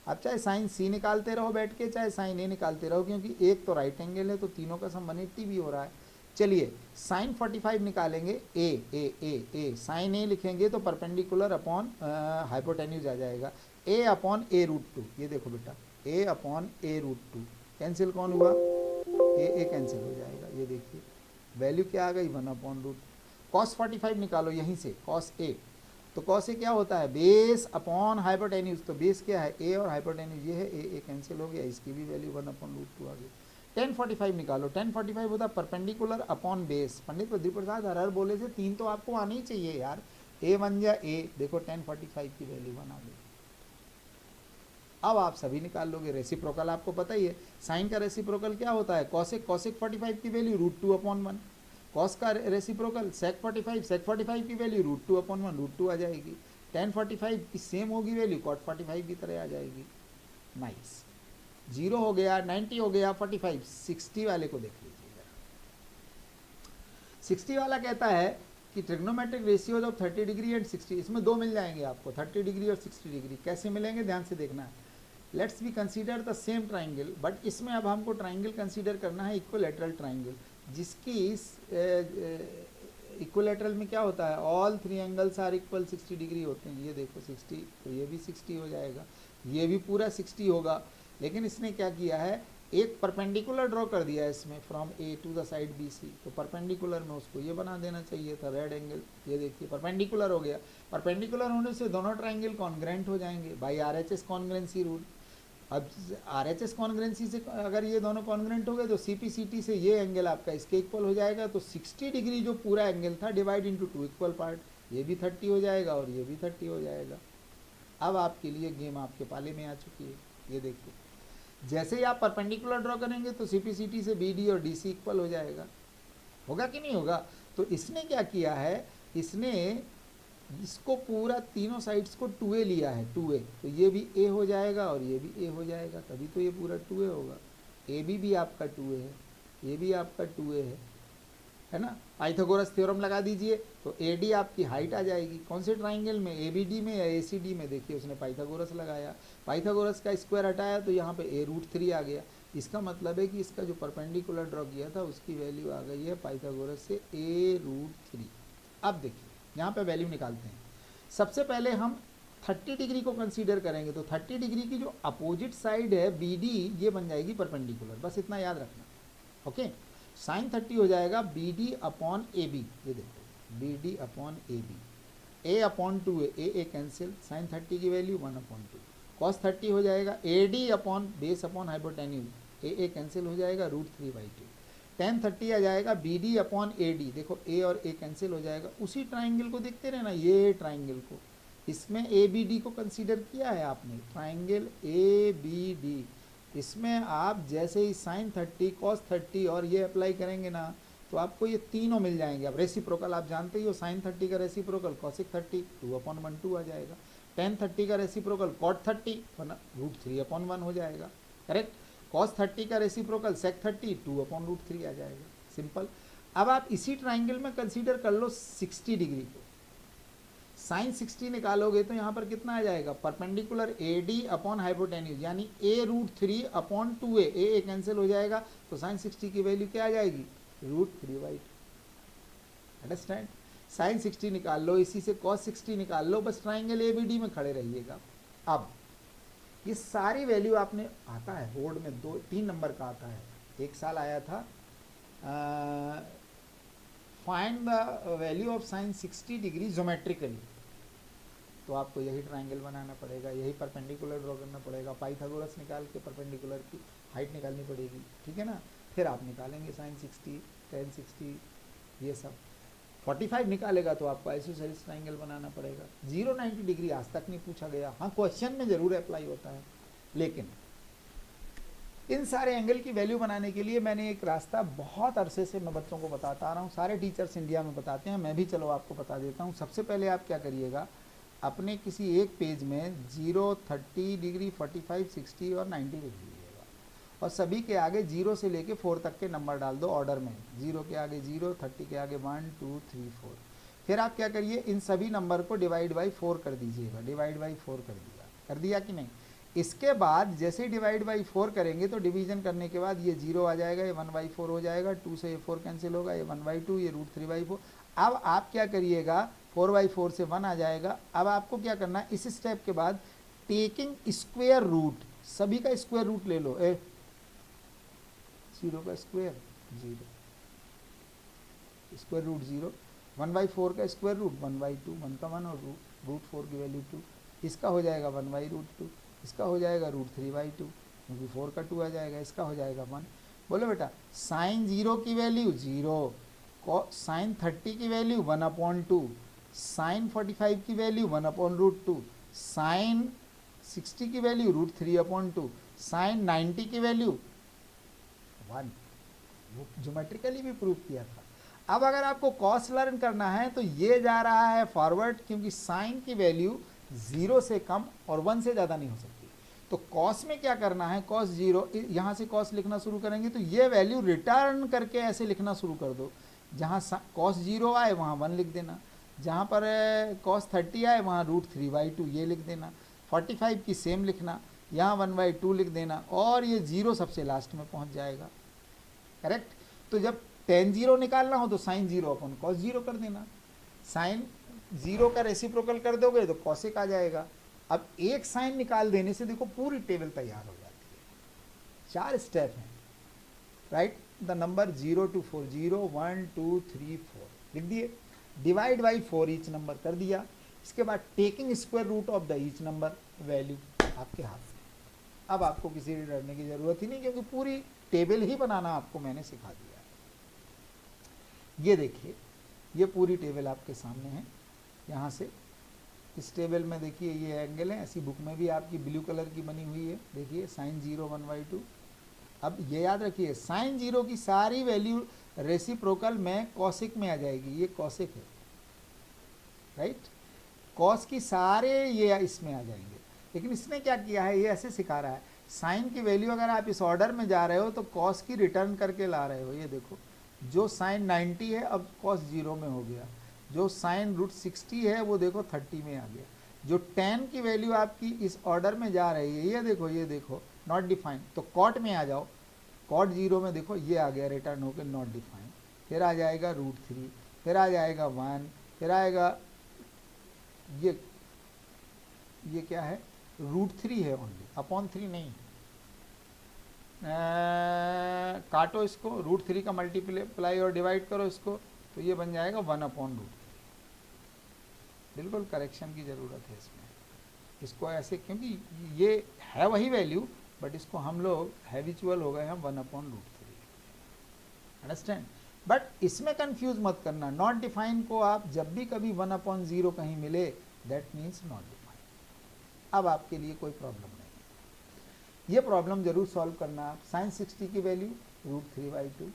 A: अब चाहे साइन C निकालते रहो बैठ के, चाहे साइन A निकालते रहो, क्योंकि एक तो राइट एंगल है तो तीनों का सम 180 भी हो रहा है। चलिए साइन 45 निकालेंगे, ए साइन A लिखेंगे तो परपेंडिकुलर अपॉन हाइपोटेन्यूज आ जाएगा, A अपॉन A√2। ये देखो बेटा A अपॉन A√2 कैंसिल कौन हुआ, ए कैंसिल हो जाएगा। ये देखिए वैल्यू क्या आ गई, 1/√। cos 45 निकालो यहीं से, cos A। तो cos A क्या होता है, बेस अपॉन हाइपोटेन्यूज। तो बेस क्या है, A और हाइपोटेन्यूज ये है, ए कैंसिल हो गया, इसकी भी वैल्यू 1/√2 आ गई। tan 45 निकालो, tan 45 होता है परपेंडिकुलर अपॉन बेस। पंडित बद्री प्रसाद हर बोले थे तीन तो आपको आनी ही चाहिए यार, A बन जा A। देखो tan 45 की वैल्यू 1 आ गई। अब आप सभी निकाल लोगे। रेसिप्रोकल आपको पता ही है, साइन का रेसिप्रोकल क्या होता है, कॉसेक 45 की वैल्यू √2/1। कॉस का रेसिप्रोकल सेक 45 की वैल्यू √2/1, √2 आ जाएगी। tan 45 की सेम होगी वैल्यू, cot 45 की तरह आ जाएगी। नाइस, 0 हो गया, 90 हो गया, 45। 60 वाले को देख लीजिएगा। 60 वाला कहता है कि trigonometric ratios of 30 degree and 60, इसमें दो मिल जाएंगे आपको, 30 डिग्री और 60 डिग्री। कैसे मिलेंगे ध्यान से देखना है। Let's be consider the same triangle, but इसमें अब हमको ट्राइंगल कंसीडर करना है इक्विलैटरल ट्राइंगल, जिसकी इक्विलैटरल में क्या होता है, all three angles are equal 60 degree होते हैं। ये देखो 60, तो ये भी 60 हो जाएगा, ये भी पूरा 60 होगा। लेकिन इसने क्या किया है, एक परपेंडिकुलर ड्रॉ कर दिया है इसमें, from A to the side BC। तो परपेंडिकुलर में उसको ये बना देना चाहिए था, रेड एंगल। ये देखिए परपेंडिकुलर हो गया। परपेंडिकुलर होने से दोनों ट्राइंगल कॉन्ग्रेंट हो जाएंगे बाई RHS कॉन्ग्रेंसी रूल। अब RHS कॉन्ग्रेंसी से अगर ये दोनों कॉन्ग्रेंट हो गए तो CPCT से ये एंगल आपका इसके इक्वल हो जाएगा। तो 60 डिग्री जो पूरा एंगल था डिवाइड इंटू 2 इक्वल पार्ट, ये भी 30 हो जाएगा और ये भी 30 हो जाएगा। अब आपके लिए गेम आपके पाले में आ चुकी है। ये देखिए जैसे ही आप परपेंडिकुलर ड्रॉ करेंगे तो CPCT से BD और DC इक्वल हो जाएगा। होगा कि नहीं होगा। तो इसने क्या किया है, इसने इसको पूरा तीनों साइड्स को 2A लिया है, 2A। तो ये भी A हो जाएगा और ये भी A हो जाएगा, तभी तो ये पूरा 2A होगा। AB भी आपका 2A है, ये भी आपका 2A है ना। पाइथागोरस थ्योरम लगा दीजिए तो AD आपकी हाइट आ जाएगी। कौन से ट्राइंगल में, ABD में या ACD में। देखिए उसने पाइथागोरस लगाया, पाइथागोरस का स्क्वायर हटाया तो यहाँ पे A√3 आ गया। इसका मतलब है कि इसका जो परपेंडिकुलर ड्रॉ किया था उसकी वैल्यू आ गई है पाइथागोरस से A√3। अब देखिए यहाँ पे वैल्यू निकालते हैं। सबसे पहले हम 30 डिग्री को कंसीडर करेंगे, तो 30 डिग्री की जो अपोजिट साइड है BD, ये बन जाएगी परपेंडिकुलर। बस इतना याद रखना, ओके। साइन 30 हो जाएगा BD अपॉन AB। ये देखो BD upon AB, A upon 2A, A cancel, sine 30 की वैल्यू 1/2। कॉस 30 हो जाएगा AD upon base upon hypotenuse, A cancel हो जाएगा √3/2। tan 30 आ जाएगा BD अपॉन AD। देखो A और A कैंसिल हो जाएगा। उसी ट्राइंगल को देखते रहना, ये ट्राइंगल को, इसमें ए बी डी को कंसीडर किया है आपने, ट्राइंगल ए बी डी, इसमें आप जैसे ही साइन 30 कॉस 30 और ये अप्लाई करेंगे ना तो आपको ये तीनों मिल जाएंगे। अब रेसिप्रोकल आप जानते ही हो, साइन 30 का रेसिप्रोकल कॉसिक 30 2/1 आ जाएगा, टेन 30 का रेसिप्रोकल कॉट 30 √3/1 हो जाएगा, करेक्ट। कॉस 30 का रेसिप्रोकल सेक 30 2/√3 आ जाएगा, सिंपल। अब आप इसी ट्राइंगल में कंसीडर कर लो 60 डिग्री को, साइन 60 निकालोगे तो यहाँ पर कितना आ जाएगा, perpendicular A D upon hypotenuse यानी a√3/2a, ए कैंसिल हो जाएगा तो साइन 60 की वैल्यू क्या आ जाएगी, √3/2। अंडरस्टैंड, साइन 60 निकाल लो, इसी से कॉस 60 निकाल लो, बस ट्राइंगल ए बी डी में खड़े रहिएगा। अब ये सारी वैल्यू आपने आता है बोर्ड में 2-3 नंबर का आता है, एक साल आया था find the value of sine 60 degree geometrically, तो आपको यही ट्राइंगल बनाना पड़ेगा, यही परपेंडिकुलर ड्रॉ करना पड़ेगा, पाइथागोरस निकाल के परपेंडिकुलर की हाइट निकालनी पड़ेगी, ठीक है ना। फिर आप निकालेंगे साइन 60 टेन 60 ये सब, 45 निकालेगा तो आपको आइसोसेलेस ट्राइंगल बनाना पड़ेगा। 0-90 डिग्री आज तक नहीं पूछा गया, हाँ क्वेश्चन में जरूर अप्लाई होता है, लेकिन इन सारे एंगल की वैल्यू बनाने के लिए मैंने एक रास्ता बहुत अरसे से मैं बच्चों को बताता आ रहा हूँ, सारे टीचर्स इंडिया में बताते हैं, मैं भी चलो आपको बता देता हूँ। सबसे पहले आप क्या करिएगा, अपने किसी एक पेज में 0, 30 डिग्री, 45, 60 और 90 लिख लीजिएगा, और सभी के आगे 0 से लेके 4 तक के नंबर डाल दो ऑर्डर में, 0 के आगे 0, 30 के आगे 1, 2, 3, 4। फिर आप क्या करिए, इन सभी नंबर को डिवाइड बाई 4 कर दीजिएगा, डिवाइड बाई 4 कर दिया कि नहीं। इसके बाद जैसे ही डिवाइड बाई 4 करेंगे तो डिवीजन करने के बाद ये 0 आ जाएगा, ये 1/4 हो जाएगा, 2 से ये 4 कैंसिल होगा, ये 1/2, ये √3/4। अब आप क्या करिएगा, 4/4 से 1 आ जाएगा। अब आपको क्या करना है, इस स्टेप के बाद टेकिंग स्क्वायर रूट, सभी का स्क्वायर रूट ले लो, 0 का स्क्वायर 0, स्क्वायर रूट 0, 1/4 का स्क्वायर रूट 1/2, 1 का 1 और √4 की वैल्यू 2, इसका हो जाएगा 1/√2, इसका हो जाएगा √3/2, क्योंकि 4 का 2 आ जाएगा, इसका हो जाएगा 1। बोलो बेटा, साइन 0 की वैल्यू 0, साइन 30 की वैल्यू 1/2, साइन 45 की वैल्यू 1/√2, साइन 60 की वैल्यू √3/2, साइन 90 की वैल्यू 1। ज्योमेट्रिकली भी प्रूव किया था। अब अगर आपको कॉस लर्न करना है तो ये जा रहा है फॉरवर्ड, क्योंकि साइन की वैल्यू 0 से कम और 1 से ज़्यादा नहीं हो सकती। तो कॉस में क्या करना है, कॉस 0, यहाँ से कॉस लिखना शुरू करेंगे तो ये वैल्यू रिटर्न करके ऐसे लिखना शुरू कर दो, जहाँ कॉस 0 आए वहाँ 1 लिख देना, जहाँ पर कॉस 30 आए वहाँ √3/2 ये लिख देना, 45 की सेम लिखना, यहाँ 1/2 लिख देना, और ये 0 सबसे लास्ट में पहुँच जाएगा, करेक्ट। तो जब tan 0 निकालना हो तो साइन 0/cos 0 कर देना, साइन 0 का रेसिप्रोकल कर दोगे तो कॉसिक आ जाएगा। अब एक साइन निकाल देने से देखो पूरी टेबल तैयार हो जाती है। 4 स्टेप हैं, राइट द नंबर 0 to 4, 0, 1, 2, 3, 4 लिख दिए, डिवाइड बाई 4 ईच नंबर कर दिया। इसके बाद taking square root of the each number, value आपके हाथ में। अब आपको किसी से डरने की जरूरत ही नहीं, क्योंकि पूरी टेबल ही बनाना आपको मैंने सिखा दिया है। ये देखिए, ये पूरी टेबल आपके सामने है। यहाँ से इस टेबल में देखिए ये एंगल है, ऐसी बुक में भी आपकी ब्लू कलर की बनी हुई है, देखिए साइन 0 1/2। अब ये याद रखिए, साइन 0 की सारी वैल्यू रेसिप्रोकल में कॉसिक में आ जाएगी, ये कॉसिक है, राइट। कॉस की सारे ये इसमें आ जाएंगे, लेकिन इसने क्या किया है, ये ऐसे सिखा रहा है, साइन की वैल्यू अगर आप इस ऑर्डर में जा रहे हो तो कॉस की रिटर्न करके ला रहे हो। ये देखो, जो साइन 90 है अब कॉस 0 में हो गया, जो साइन √60 है वो देखो 30 में आ गया, जो tan की वैल्यू आपकी इस ऑर्डर में जा रही है, ये देखो नॉट डिफाइंड, तो कॉट में आ जाओ, कॉट 0 में देखो ये आ गया रिटर्न होकर नॉट डिफाइंड, फिर आ जाएगा √3, फिर आ जाएगा 1, फिर आएगा ये क्या है, √3 है ओनली, अपॉन 3 नहीं। काटो इसको, √3 का मल्टीप्लाई और डिवाइड करो इसको, तो ये बन जाएगा 1/√3। बिल्कुल करेक्शन की ज़रूरत है इसमें, इसको ऐसे, क्योंकि ये है वही वैल्यू, बट इसको हम लोग हैबिचुअल हो गए हम 1/√3, अंडरस्टैंड। बट इसमें कंफ्यूज मत करना, नॉट डिफाइन को आप जब भी कभी 1/0 कहीं मिले दैट मीन्स नॉट डिफाइंड। अब आपके लिए कोई प्रॉब्लम नहीं है, ये प्रॉब्लम जरूर सॉल्व करना आप। साइन 60 की वैल्यू √3/2,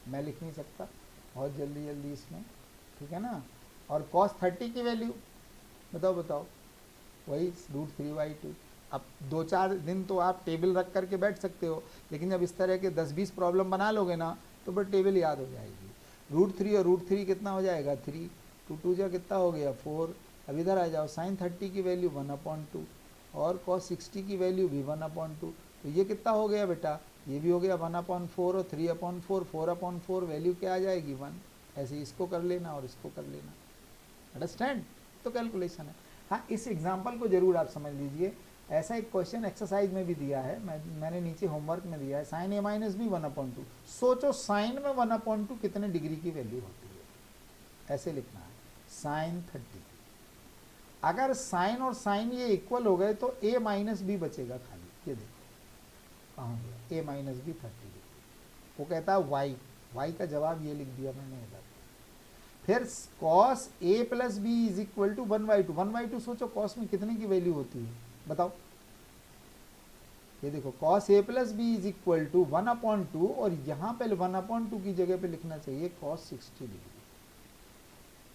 A: मैं लिख नहीं सकता बहुत जल्दी जल्दी इसमें, ठीक है ना। और cos 30 की वैल्यू बताओ वही √3/2। अब 2-4 दिन तो आप टेबल रख करके बैठ सकते हो, लेकिन जब इस तरह के 10-20 प्रॉब्लम बना लोगे ना तो बस टेबल याद हो जाएगी। √3 और √3 कितना हो जाएगा 3, 2 जा कितना हो गया 4। अब इधर आ जाओ, साइन 30 की वैल्यू 1/2 और cos 60 की वैल्यू भी 1/2, तो ये कितना हो गया बेटा, ये भी हो गया 1/4 और 3/4, 4/4 वैल्यू क्या आ जाएगी 1। ऐसे इसको कर लेना और इसको कर लेना, अंडरस्टैंड। तो कैलकुलेशन है। हाँ, इस एग्जाम्पल को जरूर आप समझ लीजिए। ऐसा एक क्वेश्चन एक्सरसाइज में भी दिया है, मैंने नीचे होमवर्क में दिया है, साइन a - b 1/2। सोचो साइन में 1/2 कितने डिग्री की वैल्यू होती है, ऐसे लिखना है साइन 30। अगर साइन और साइन ये इक्वल हो गए तो a - b बचेगा खाली, ये देखो कहाँ गया a - b 30 डिग्री। वो कहता है y का जवाब ये लिख दिया मैंने इधर। फिर cos a + b = 1/2। 1/2 सोचो cos में कितने की वैल्यू होती है बताओ, ये देखो cos a + b = 1/2 और यहाँ पे 1/2 की जगह पे लिखना चाहिए cos 60 डिग्री।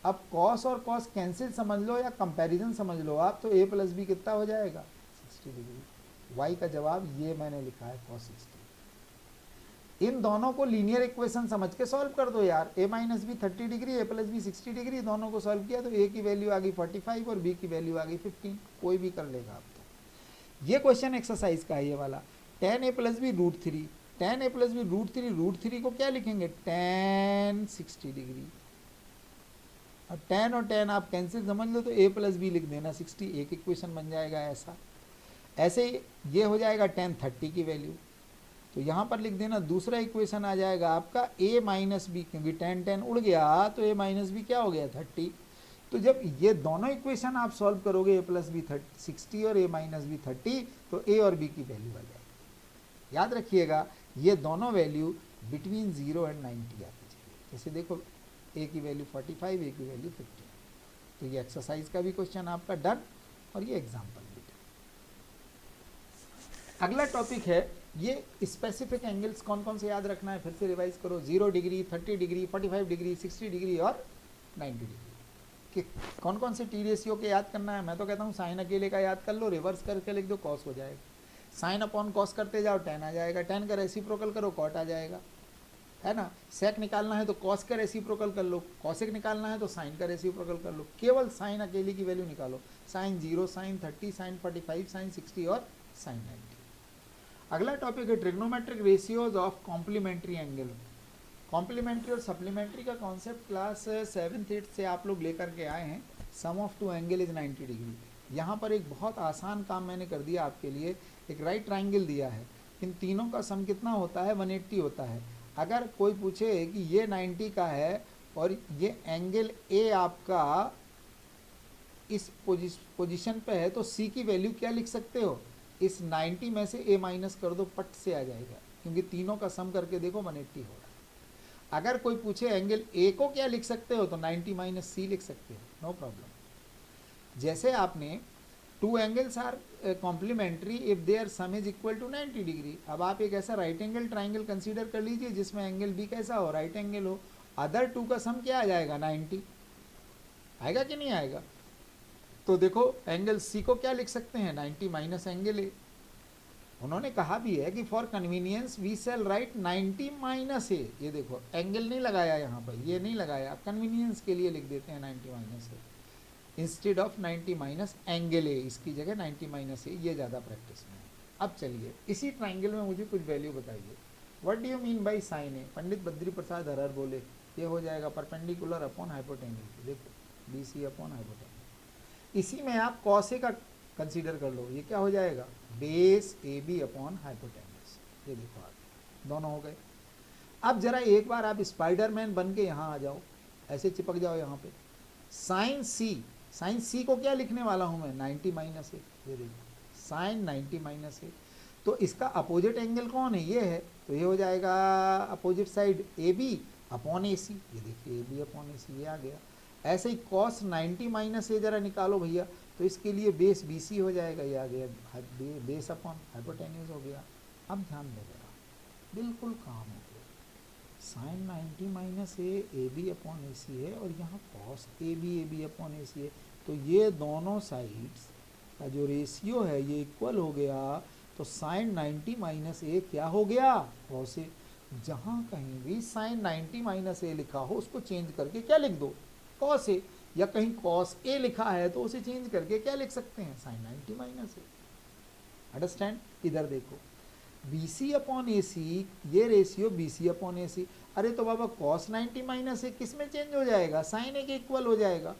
A: अब cos और cos कैंसिल समझ लो या कंपैरिजन समझ लो आप, तो a + b कितना हो जाएगा 60 डिग्री। y का जवाब ये मैंने लिखा है cos 60। इन दोनों को लीनियर इक्वेशन समझ के सॉल्व कर दो यार, a - b 30 degree, a + b 60 degree, दोनों को सॉल्व किया तो a की वैल्यू आ गई 45 और b की वैल्यू आ गई 15। कोई भी कर लेगा आप तो। ये क्वेश्चन एक्सरसाइज का है ये वाला। tan a + b √3, tan a + b √3 को क्या लिखेंगे tan 60 डिग्री। अब tan और tan आप कैंसिल समझ लो तो a + b लिख देना 60, एक इक्वेशन बन जाएगा ऐसा। ऐसे ही ये हो जाएगा tan 30 की वैल्यू, तो यहाँ पर लिख देना दूसरा इक्वेशन आ जाएगा आपका a - b, क्योंकि tan उड़ गया तो a - b क्या हो गया 30। तो जब ये दोनों इक्वेशन आप सॉल्व करोगे a + b 60 और a - b 30, तो a और b की वैल्यू आ जाएगी। याद रखिएगा ये दोनों वैल्यू बिटवीन 0 और 90 आती चाहिए। जैसे देखो a की वैल्यू 45, a की वैल्यू 15। तो ये एक्सरसाइज का भी क्वेश्चन आपका डन और ये एग्जाम्पल भी डन। अगला टॉपिक है ये स्पेसिफिक एंगल्स कौन कौन से याद रखना है, फिर से रिवाइज करो। 0 डिग्री, 30 डिग्री, 45 डिग्री, 60 डिग्री और 90 डिग्री कि कौन कौन से टी रेशियो के याद करना है। मैं तो कहता हूँ साइन अकेले का याद कर लो, रिवर्स करके लिख दो कॉस हो जाएगा। साइन अपॉन कॉस करते जाओ tan आ जाएगा, tan का रेसिप्रोकल करो कॉट आ जाएगा, है ना। सेक निकालना है तो कॉस का रेसिप्रोकल कर लो, कॉसेक निकालना है तो साइन का रेसिप्रोकल कर लो। केवल साइन अकेले की वैल्यू निकालो, साइन 0, साइन 30, साइन 45, साइन 60 और साइन 90। अगला टॉपिक है trigonometric ratios of complementary angle. Complementary और सप्लीमेंट्री का कॉन्सेप्ट क्लास 7th 8th से आप लोग लेकर के आए हैं। Sum of two angle is 90 degree. यहाँ पर एक बहुत आसान काम मैंने कर दिया आपके लिए, एक राइट ट्राइंगल दिया है, इन तीनों का सम कितना होता है 180 होता है। अगर कोई पूछे कि ये 90 का है और ये एंगल ए आपका इस पोजीशन पे है तो सी की वैल्यू क्या लिख सकते हो, इस 90 में से a माइनस कर दो, पट से आ जाएगा, क्योंकि तीनों का सम करके देखो 180 हो रहा है। अगर कोई पूछे एंगल a को क्या लिख सकते हो तो 90 - c लिख सकते हो, नो प्रॉब्लम। जैसे आपने two angles are complementary if their sum is equal to 90 degree. अब आप एक ऐसा राइट एंगल ट्राइंगल कंसीडर कर लीजिए जिसमें एंगल b कैसा हो, राइट एंगल हो। अदर टू का सम क्या आ जाएगा 90, आएगा कि नहीं आएगा। तो देखो एंगल सी को क्या लिख सकते हैं 90 माइनस एंगल ए। उन्होंने कहा भी है कि for convenience we shall write 90 minus A. ये देखो एंगल नहीं लगाया यहाँ पर, ये नहीं लगाया, कन्वीनियंस के लिए लिख देते हैं 90 minus A instead of 90 minus angle A, इसकी जगह 90 माइनस ए, ये ज़्यादा प्रैक्टिस में है। अब चलिए इसी ट्राइंगल में मुझे कुछ वैल्यू बताइए। What do you mean by sine A. Pandit Badri Prasad हरहर बोले ये हो जाएगा परपेंडिकुलर अपॉन हाइपोटेन्यूज, देखो बी सी अपॉन हाइपोटेन्यूज। इसी में आप कॉस ए का कंसीडर कर लो, ये क्या हो जाएगा base A B upon hypotenuse. ये देखो आप दोनों हो गए। अब जरा एक बार आप स्पाइडरमैन बन के यहाँ आ जाओ, ऐसे चिपक जाओ यहाँ पे। साइन सी को क्या लिखने वाला हूँ मैं 90 माइनस ए। ये देखो साइन 90 माइनस ए, तो इसका अपोजिट एंगल कौन है, ये है, तो ये हो जाएगा opposite side A B upon A C. ये देखिए A B upon A C, ये आ गया। ऐसे ही कॉस 90 माइनस ए जरा निकालो भैया, तो इसके लिए बेस BC हो जाएगा, ये आ गया बेस अपॉन हाइपोटेन्यूज हो गया। अब ध्यान दो जरा, बिल्कुल काम हो गया। Sine 90 minus A B upon A C है और यहाँ cos A B upon A C है, तो ये दोनों साइड्स का जो रेशियो है ये इक्वल हो गया। तो साइन 90 माइनस ए क्या हो गया, कॉस ए। जहाँ कहीं भी साइन 90 माइनस ए लिखा हो उसको चेंज करके क्या लिख दो, कॉस ए, या कहीं कॉस ए लिखा है तो उसे चेंज करके क्या लिख सकते हैं, साइन 90 माइनस ए। अंडरस्टैंड? इधर देखो, BC अपॉन ए सी, ये रेशियो BC अपॉन ए सी। अरे तो बाबा कॉस 90 माइनस ए किस में चेंज हो जाएगा, साइन ए के इक्वल हो जाएगा।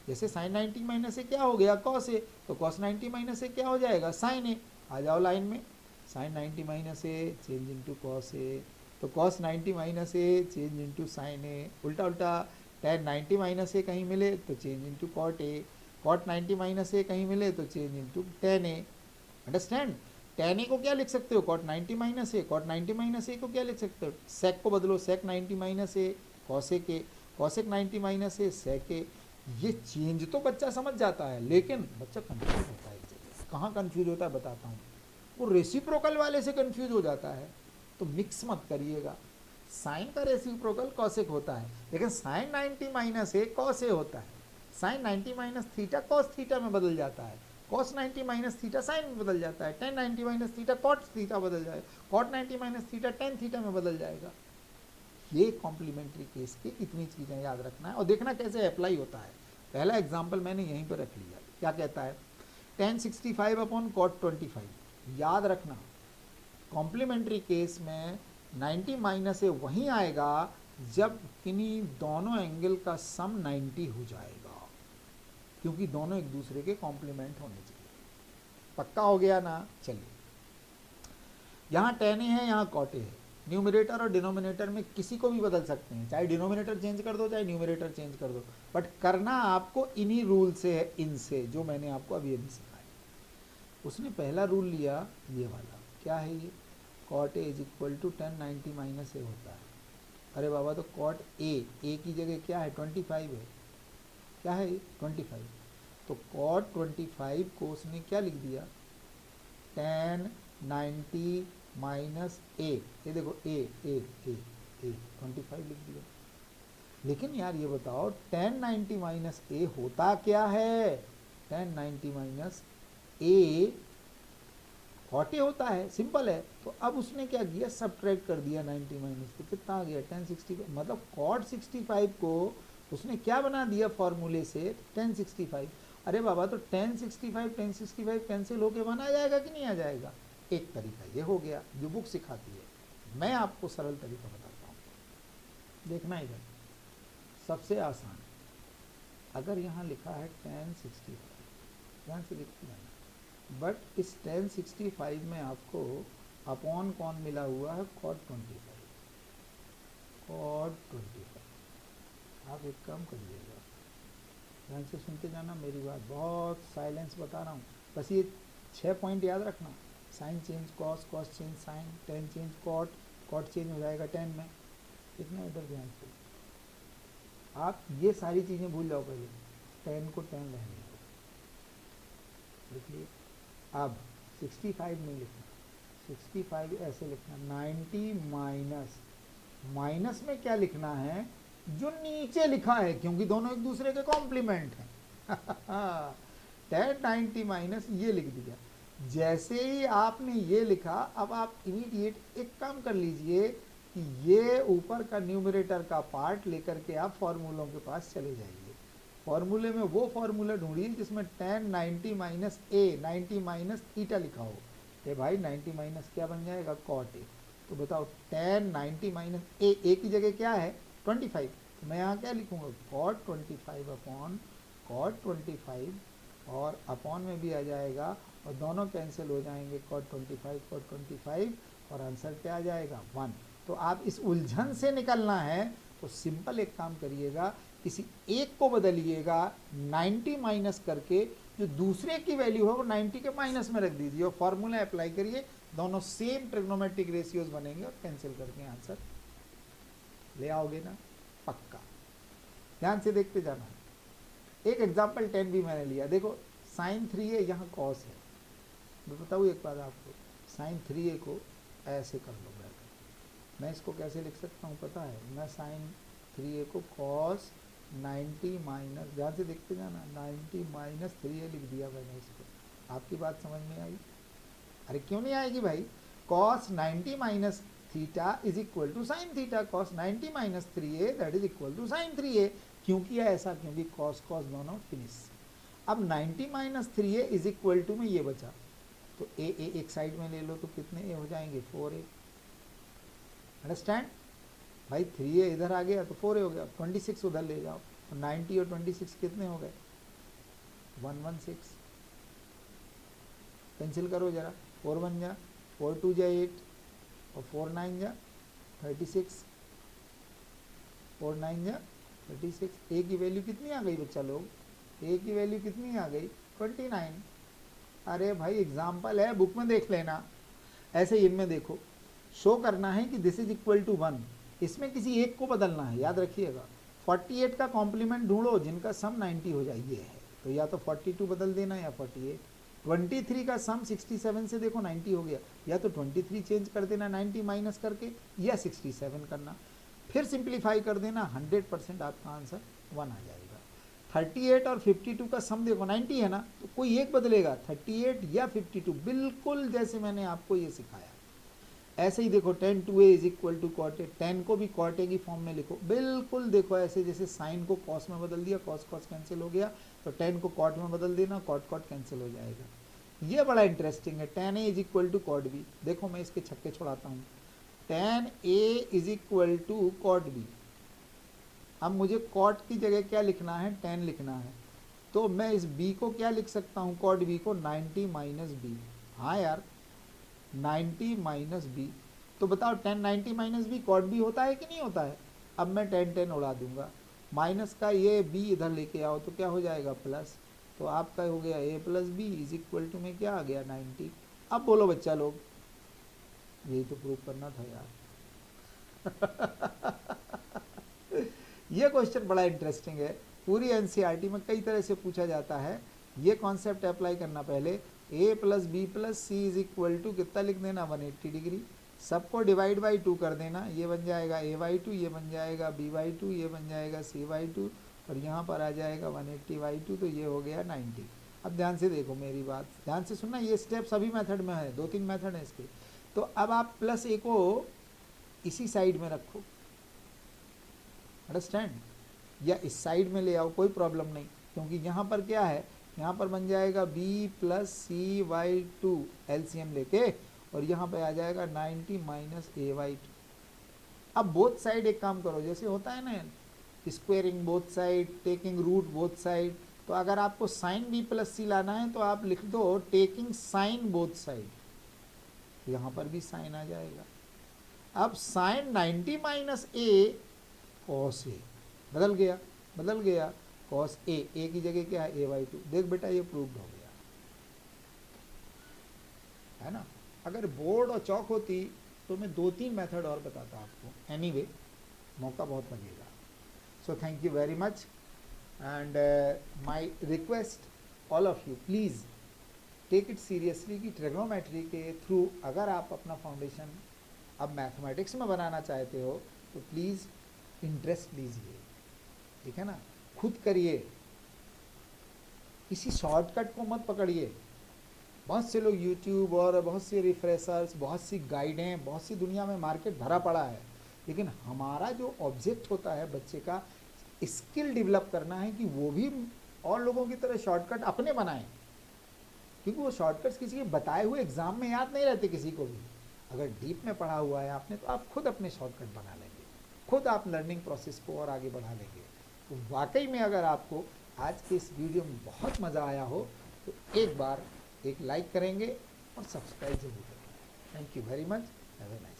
A: जैसे साइन 90 माइनस ए क्या हो गया, कॉस ए, तो कॉस 90 माइनस ए क्या हो जाएगा, साइन ए। आ जाओ लाइन में, sine 90 minus A change into cos A, तो cos 90 minus A change into sine A. उल्टा उल्टा, टेन 90 माइनस ए कहीं मिले तो change into cot A, cot 90 minus A कहीं मिले तो change into tan A. Understand? Tan A को क्या लिख सकते हो, cot 90 minus A, cot 90 minus A को क्या लिख सकते हो, सेक को बदलो, सेक 90 minus A cosec A, cosec 90 minus A sec A. ये चेंज तो बच्चा समझ जाता है, लेकिन बच्चा कंफ्यूज होता है। कहाँ कंफ्यूज होता है बताता हूँ, वो रेसिप्रोकल वाले से कंफ्यूज हो जाता है। तो मिक्स मत करिएगा, साइन का रेसिप्रोकल कॉसेक होता है, लेकिन sine 90 minus A cos A होता है। Sine 90 minus theta cos theta में बदल जाता है, कॉस 90 माइनस थीटा साइन में बदल जाता है, tan 90 minus theta cot theta बदल जाएगा, cot 90 minus theta tan theta में बदल जाएगा। ये कॉम्प्लीमेंट्री केस की इतनी चीज़ें याद रखना है और देखना कैसे अप्लाई होता है। पहला एग्जाम्पल मैंने यहीं पर रख लिया, क्या कहता है, tan 65 अपॉन कॉट 25। याद रखना कॉम्प्लीमेंट्री केस में 90 माइनस ए वहीं आएगा जब किन्हीं दोनों एंगल का सम 90 हो जाएगा, क्योंकि दोनों एक दूसरे के कॉम्प्लीमेंट होने चाहिए। पक्का हो गया ना? चलिए, यहाँ tan ए है, यहाँ कॉट ए है, न्यूमरेटर और डिनोमिनेटर में किसी को भी बदल सकते हैं, चाहे डिनोमिनेटर चेंज कर दो चाहे न्यूमरेटर चेंज कर दो, बट करना आपको इन्हीं रूल से है, इनसे जो मैंने आपको अभी अभी सिखाया। उसने पहला रूल लिया ये वाला, क्या है ये, cot A is equal to 1090 minus A होता है। अरे बाबा, तो कॉट ए की जगह क्या है, 25 है, क्या है 25, तो कॉट 25 को उसने क्या लिख दिया, 1090 माइनस ए, ये देखो ए 25 लिख दिया। लेकिन यार ये बताओ 1090 माइनस ए होता क्या है, 1090 माइनस ए कॉट ए होता है, सिंपल है। तो अब उसने क्या किया, सब्ट्रैक्ट कर दिया 90 माइनस, तो कितना आ गया 1065, मतलब कॉट 65 को उसने क्या बना दिया फॉर्मूले से, 1065। अरे बाबा, तो 1065 कैंसिल होके 1 आ जाएगा कि नहीं आ जाएगा। एक तरीका ये हो गया जो बुक सिखाती है, मैं आपको सरल तरीका बताता हूँ, देखना इधर सबसे आसान। अगर यहाँ लिखा है 1065, ध्यान से लिखते जाना, बट इस 1065 में आपको अपॉन कौन मिला हुआ है, कॉट 25, कॉट 25। आप एक काम करिएगा, ध्यान से सुनते जाना मेरी बात, बहुत साइलेंस बता रहा हूँ, बस ये 6 पॉइंट याद रखना। Sine change cos, cos change sine, tan change cot, cot change हो जाएगा टेन में। इतना इधर ध्यान से, आप ये सारी चीज़ें भूल जाओ, पहले टेन को टेन रहने दो, लिख लिए। अब 65 नहीं लिखना, 65 ऐसे लिखना, 90 माइनस, माइनस में क्या लिखना है, जो नीचे लिखा है, क्योंकि दोनों एक दूसरे के कॉम्प्लीमेंट हैं। 1090 माइनस ये लिख दिया। जैसे ही आपने ये लिखा, अब आप इमीडिएट एक काम कर लीजिए कि ये ऊपर का न्यूमरेटर का पार्ट लेकर के आप फॉर्मूलों के पास चले जाइए। फॉर्मूले में वो फॉर्मूला ढूंढिए जिसमें 1090 माइनस ए 90 माइनस थीटा लिखा हो। ये भाई 90 माइनस क्या बन जाएगा, कॉट ए। तो बताओ 1090 माइनस ए की जगह क्या है, 25, तो मैं यहाँ क्या लिखूँगा, कॉट 25 अपॉन कॉट 25, और अपॉन में भी आ जाएगा और दोनों कैंसिल हो जाएंगे, कॉट 25 और आंसर क्या आ जाएगा, 1। तो आप इस उलझन से निकलना है तो सिंपल एक काम करिएगा, किसी एक को बदलिएगा 90 माइनस करके, जो दूसरे की वैल्यू है वो 90 के माइनस में रख दीजिए और फॉर्मूला अप्लाई करिए, दोनों सेम ट्रिग्नोमेट्रिक रेशियोज बनेंगे और कैंसिल करके आंसर ले आओगे ना, पक्का। ध्यान से देखते जाना। एक एग्जाम्पल 10 भी मैंने लिया, देखो साइन 3a यहाँ कॉस है। मैं बताऊँ एक बात आपको, साइन 3a को ऐसे कर लो बैठ। मैं इसको कैसे लिख सकता हूँ पता है, मैं साइन 3a को कॉस 90 माइनस, ध्यान से देखते जाना, 90 माइनस 3a लिख दिया मैंने इसको। आपकी बात समझ में आई? अरे क्यों नहीं आएगी भाई? Cos 90 minus theta is equal to sine theta, cos 90 minus 3a that is equal to sine 3a। क्यों किया ऐसा? क्योंकि कॉस कॉस दोनों फिनिश। अब 90 minus 3a is equal to में ये बचा, तो ए एक साइड में ले लो तो कितने ए हो जाएंगे? 4a। अंडरस्टैंड भाई? 3a इधर आ गया तो 4a हो गया। 26 उधर ले जाओ, तो 90 और 26 कितने हो गए? 116। कैंसिल करो जरा, 4 1 जा, 4 2 जा 8 और 4 9 जा 36, 4 9 जा 36। ए की वैल्यू कितनी आ गई बच्चा लोग? ए की वैल्यू कितनी आ गई? 29। अरे भाई एग्जाम्पल है, बुक में देख लेना। ऐसे ही इनमें देखो, शो करना है कि दिस इज इक्वल टू 1, इसमें किसी एक को बदलना है, याद रखिएगा। 48 का कॉम्प्लीमेंट ढूंढो जिनका सम 90 हो जाए, ये है तो या तो 42 बदल देना या 48। 23 का सम 67 से देखो 90 हो गया, या तो 23 चेंज कर देना 90 माइनस करके, या 67 करना, फिर सिंप्लीफाई कर देना, 100% आपका आंसर 1 आ जाएगा। 38 और 52 का सम देखो 90 है ना, तो कोई एक बदलेगा, 38 या 52, बिल्कुल जैसे मैंने आपको ये सिखाया। ऐसे ही देखो 10 2a is equal to cot A, 10 को भी कॉट ए की फॉर्म में लिखो, बिल्कुल देखो ऐसे जैसे साइन को कॉस में बदल दिया, कॉस कॉस कैंसिल हो गया, तो 10 को कॉट में बदल देना, कॉट कॉट कैंसिल हो जाएगा। ये बड़ा इंटरेस्टिंग है। 10a is equal to cot B, देखो मैं इसके छक्के छुड़ाता हूँ। 10a is equal to cot B. अब मुझे कॉट की जगह क्या लिखना है? 10 लिखना है, तो मैं इस b को क्या लिख सकता हूँ? कॉट b को 90 माइनस बी। हाँ यार, 90 माइनस बी, तो बताओ 10 90 माइनस बी कॉट बी होता है कि नहीं होता है? अब मैं 10 10 उड़ा दूंगा, माइनस का ये b इधर लेके आओ तो क्या हो जाएगा? प्लस। तो आपका हो गया a plus b is equal to में क्या आ गया? 90। अब बोलो बच्चा लोग, यही तो प्रूव करना था यार। ये क्वेश्चन बड़ा इंटरेस्टिंग है, पूरी एनसीईआरटी में कई तरह से पूछा जाता है। ये कॉन्सेप्ट अप्लाई करना, पहले a plus b plus c is equal to कितना लिख देना? 180 डिग्री। सबको डिवाइड बाई 2 कर देना, ये बन जाएगा a/2, ये बन जाएगा b/2, ये बन जाएगा c/2, और यहाँ पर आ जाएगा 180/2, तो ये हो गया 90। अब ध्यान से देखो मेरी बात, ध्यान से सुनना, ये स्टेप सभी मेथड में है, 2-3 मेथड है इसके। तो अब आप प्लस a को इसी साइड में रखो, अंडरस्टैंड, या इस साइड में ले आओ, कोई प्रॉब्लम नहीं, क्योंकि यहाँ पर क्या है? यहाँ पर बन जाएगा b प्लस c/2 एलसीएम लेके, और यहाँ पे आ जाएगा 90 माइनस a/2। अब बोथ साइड एक काम करो, जैसे होता है ना squaring both side, taking root both side, तो अगर आपको साइन b प्लस सी लाना है तो आप लिख दो टेकिंग साइन बोथ साइड, यहाँ पर भी साइन आ जाएगा। अब sign 90 minus a cos A, बदल गया, बदल गया, कॉस ए की जगह क्या है? a/2। देख बेटा ये प्रूव्ड हो गया है ना। अगर बोर्ड और चौक होती तो मैं 2-3 मेथड और बताता आपको। एनीवे, मौका बहुत लगेगा। So thank you very much, and my request all of you, please take it seriously कि ट्रिग्नोमेट्री के थ्रू अगर आप अपना फाउंडेशन अब मैथमेटिक्स में बनाना चाहते हो तो प्लीज़ इंटरेस्ट लीजिए, ठीक है ना, खुद करिए, किसी शॉर्टकट को मत पकड़िए। बहुत से लोग यूट्यूब और बहुत से रिफ्रेशर्स, बहुत सी गाइडें, बहुत सी दुनिया में मार्केट भरा पड़ा है, लेकिन हमारा जो ऑब्जेक्ट होता है बच्चे का स्किल डेवलप करना है कि वो भी और लोगों की तरह शॉर्टकट अपने बनाएं, क्योंकि वो शॉर्टकट्स किसी के बताए हुए एग्जाम में याद नहीं रहते किसी को भी। अगर डीप में पढ़ा हुआ है आपने तो आप खुद अपने शॉर्टकट बना लेंगे, खुद आप लर्निंग प्रोसेस को और आगे बढ़ा लेंगे। तो वाकई में अगर आपको आज के इस वीडियो में बहुत मज़ा आया हो तो एक बार एक लाइक करेंगे और सब्सक्राइब जरूर करेंगे। Thank you very much, have a nice.